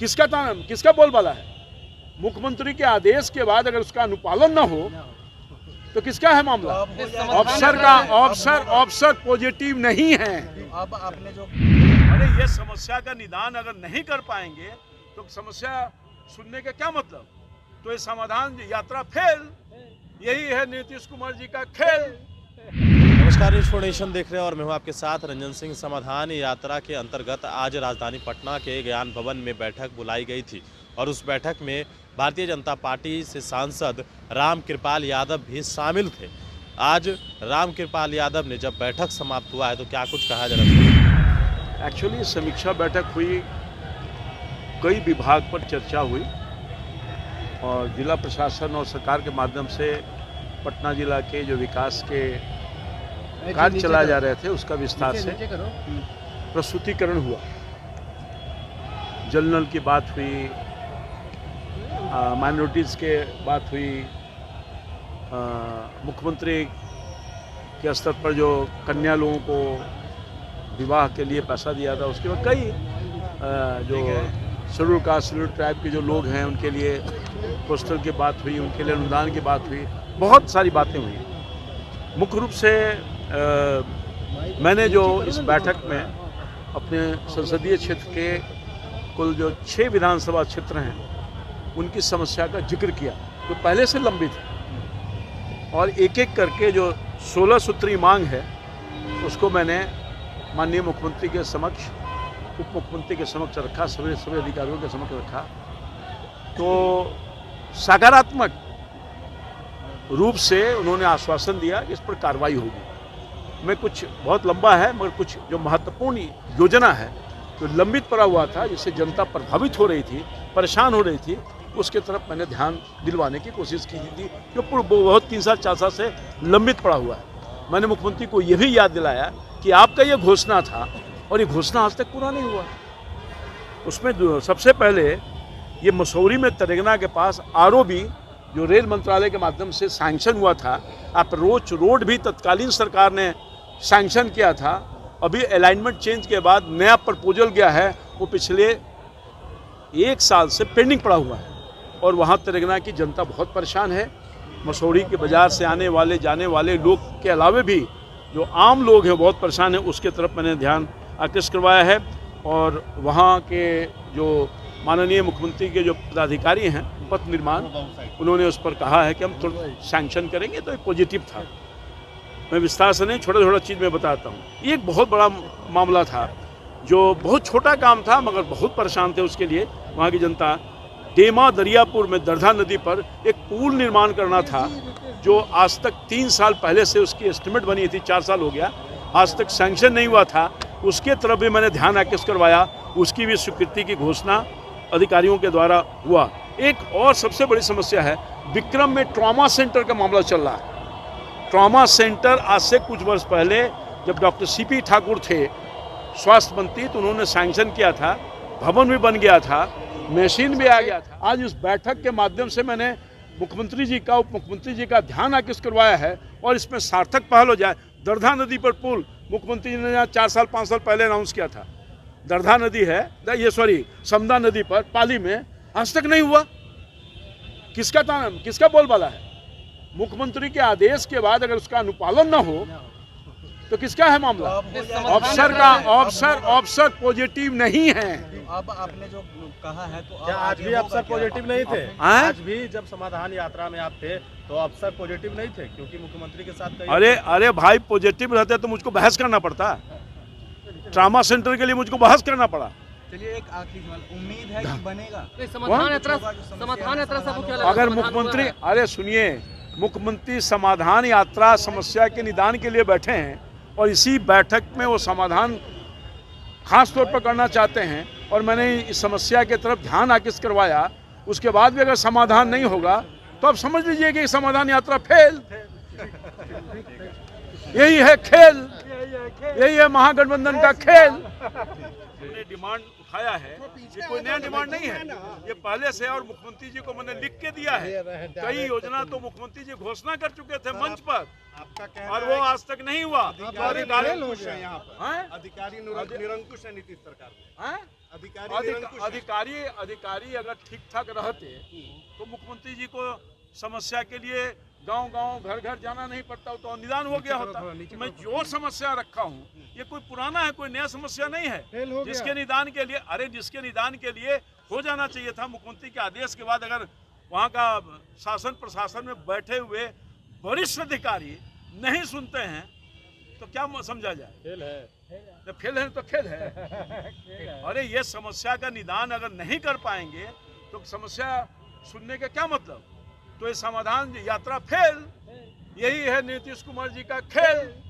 किसका बोलबाला है? मुख्यमंत्री के आदेश के बाद अगर उसका अनुपालन न हो तो किसका है मामला? ऑफिसर पॉजिटिव नहीं है। अब आपने जो अरे ये समस्या का निदान अगर नहीं कर पाएंगे तो समस्या सुनने का क्या मतलब? तो ये समाधान यात्रा फेल। यही है नीतीश कुमार जी का खेल। नमस्कार, न्यूज़ 4 नेशन देख रहे हैं और मैं हूं आपके साथ रंजन सिंह। समाधान यात्रा के अंतर्गत आज राजधानी पटना के ज्ञान भवन में बैठक बुलाई गई थी और उस बैठक में भारतीय जनता पार्टी से सांसद रामकृपाल यादव भी शामिल थे। आज रामकृपाल यादव ने जब बैठक समाप्त हुआ है तो क्या कुछ कहा जा रहा है? एक्चुअली समीक्षा बैठक हुई, कई विभाग पर चर्चा हुई और जिला प्रशासन और सरकार के माध्यम से पटना जिला के जो विकास के कार्य चलाए जा रहे थे उसका विस्तार से प्रस्तुतिकरण हुआ। जल नल की बात हुई, माइनॉरिटीज़ के बात हुई, मुख्यमंत्री के स्तर पर जो कन्या लोगों को विवाह के लिए पैसा दिया था, उसके बाद कई जो शेड्यूल कास्ट शेड्यूल ट्राइब के जो लोग हैं उनके लिए पोस्टल की बात हुई, उनके लिए अनुदान की बात हुई, बहुत सारी बातें हुई। मुख्य रूप से मैंने जो इस बैठक में अपने संसदीय क्षेत्र के कुल जो 6 विधानसभा क्षेत्र हैं उनकी समस्या का जिक्र किया जो पहले से लंबित है और एक एक करके जो 16 सूत्री मांग है उसको मैंने माननीय मुख्यमंत्री के समक्ष, उप मुख्यमंत्री के समक्ष रखा, सभी अधिकारियों के समक्ष रखा। तो सकारात्मक रूप से उन्होंने आश्वासन दिया कि इस पर कार्रवाई होगी। मैं कुछ बहुत लंबा है मगर कुछ जो महत्वपूर्ण योजना है जो लंबित पड़ा हुआ था, जिससे जनता प्रभावित हो रही थी, परेशान हो रही थी, उसके तरफ मैंने ध्यान दिलवाने की कोशिश की थी जो बहुत 3 साल 4 साल से लंबित पड़ा हुआ है। मैंने मुख्यमंत्री को यह भी याद दिलाया कि आपका ये घोषणा था और ये घोषणा आज तक पूरा नहीं हुआ। उसमें सबसे पहले ये मसूरी में तरेगना के पास आरओबी जो रेल मंत्रालय के माध्यम से सैंक्शन हुआ था, अप्रोच रोड भी तत्कालीन सरकार ने सैंक्शन किया था। अभी अलाइनमेंट चेंज के बाद नया प्रपोजल गया है, वो पिछले 1 साल से पेंडिंग पड़ा हुआ है और वहाँ तेलंगाना की जनता बहुत परेशान है। मसूरी के बाज़ार से आने वाले जाने वाले लोग के अलावे भी जो आम लोग हैं बहुत परेशान हैं, उसके तरफ मैंने ध्यान आकृष्ट करवाया है। और वहाँ के जो माननीय मुख्यमंत्री के जो पदाधिकारी हैं पथ निर्माण, उन्होंने उस पर कहा है कि हम तुरंत सैंक्शन करेंगे, तो एक पॉजिटिव था। मैं विस्तार से नहीं, छोटा चीज़ मैं बताता हूँ। ये एक बहुत बड़ा मामला था जो बहुत छोटा काम था मगर बहुत परेशान थे उसके लिए वहाँ की जनता। डेमा दरियापुर में दरधा नदी पर एक पुल निर्माण करना था जो आज तक 3 साल पहले से उसकी एस्टिमेट बनी थी, 4 साल हो गया, आज तक सैंक्शन नहीं हुआ था। उसके तरफ भी मैंने ध्यान आकृष्ट करवाया, उसकी भी स्वीकृति की घोषणा अधिकारियों के द्वारा हुआ। एक और सबसे बड़ी समस्या है, विक्रम में ट्रॉमा सेंटर का मामला चल रहा है। ट्रॉमा सेंटर आज से कुछ वर्ष पहले जब डॉक्टर सीपी ठाकुर थे स्वास्थ्य मंत्री तो उन्होंने सैंक्शन किया था, भवन भी बन गया था, मशीन भी आ गया था। आज इस बैठक के माध्यम से मैंने मुख्यमंत्री जी का, उप मुख्यमंत्री जी का ध्यान आकृष्ट करवाया है और इसमें सार्थक पहल हो जाए। दरधा नदी पर पुल मुख्यमंत्री जी ने 4 साल 5 साल पहले अनाउंस किया था। दरधा नदी है, समदा नदी पर पाली में, आज तक नहीं हुआ। किसका बोलबाला है? मुख्यमंत्री के आदेश के बाद अगर उसका अनुपालन न हो तो किसका है मामला? ऑफिसर पॉजिटिव नहीं है। अब आपने जो कहा है तो क्या आज भी अफसर पॉजिटिव नहीं थे? आज भी जब समाधान यात्रा में आप थे तो अफसर पॉजिटिव नहीं थे क्योंकि मुख्यमंत्री के साथ अरे भाई, पॉजिटिव रहते तो मुझको बहस करना पड़ता। ट्रामा सेंटर के लिए मुझको बहस करना पड़ा। चलिए, एक आखिरी सवाल, उम्मीद है कि बनेगा समाधान यात्रा सबको क्या लगा? अगर मुख्यमंत्री, अरे सुनिए, मुख्यमंत्री समाधान यात्रा समस्या के निदान के लिए बैठे हैं और इसी बैठक में वो समाधान खास तौर पर करना चाहते हैं और मैंने इस समस्या के तरफ ध्यान आकृष्ट करवाया। उसके बाद भी अगर समाधान नहीं होगा तो आप समझ लीजिए कि समाधान यात्रा फेल। यही है खेल, यही है महागठबंधन का खेल। हमने डिमांड उठाया है, ये कोई नया डिमांड नहीं है, ये पहले से। और मुख्यमंत्री जी को मैंने लिख के दिया है। कई योजना तो मुख्यमंत्री जी घोषणा कर चुके थे मंच पर, और वो आज तक नहीं हुआ। अधिकारी निरंकुश है नीतीश सरकार में। अधिकारी अगर ठीक ठाक रहते तो मुख्यमंत्री जी को समस्या के लिए गांव-गांव, घर-घर जाना नहीं पड़ता, तो निदान हो गया होता। मैं जो समस्या रखा हूँ ये कोई पुराना है, कोई नया समस्या नहीं है। जिसके निदान के लिए हो जाना चाहिए था। मुख्यमंत्री के आदेश के बाद अगर वहाँ का शासन प्रशासन में बैठे हुए वरिष्ठ अधिकारी नहीं सुनते हैं तो क्या समझा जाए? फेल है तो खेल है। अरे ये समस्या का निदान अगर नहीं कर पाएंगे तो समस्या सुनने का क्या मतलब? तो ये समाधान यात्रा फेल। यही है नीतीश कुमार जी का खेल।